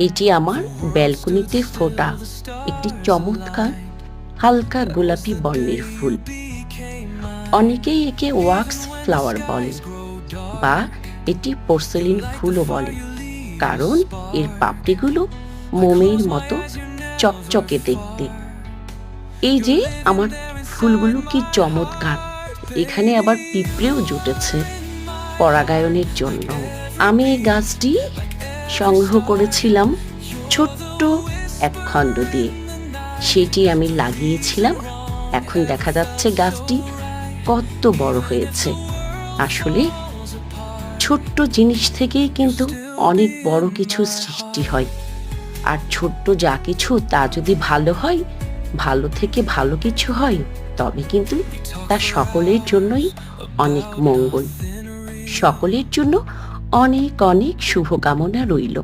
এটি আমার ব্যালকনিতে ফোটা একটি চমৎকার হালকা গোলাপি বর্ণের ফুল। অনেকেই একে ওয়াক্স ফ্লাওয়ার বলে বা এটি পোর্সেলিন ফুলও বলে, কারণ এর পাপড়িগুলো মোমের মতো চকচকে দেখতে। এই যে আমার ফুলগুলো কি চমৎকার! এখানে আবার পিঁপড়েও জুটেছে পরাগায়নের জন্য। আমি এই গাছটি সংগ্রহ করেছিলাম ছোট্ট এক খণ্ড দিয়ে। সেটি আমি লাগিয়েছিলাম। এখন দেখা যাচ্ছে গাছটি কত বড় হয়েছে। আসলে ছোট্ট জিনিস থেকেই কিন্তু অনেক বড় কিছু সৃষ্টি হয়। আর ছোট্ট যা কিছু তা যদি ভালো হয়, ভালো থেকে ভালো কিছু হয়, তবে কিন্তু তা সকলের জন্যই অনেক মঙ্গল। সকলের জন্য অনেক অনেক শুভকামনা রইল।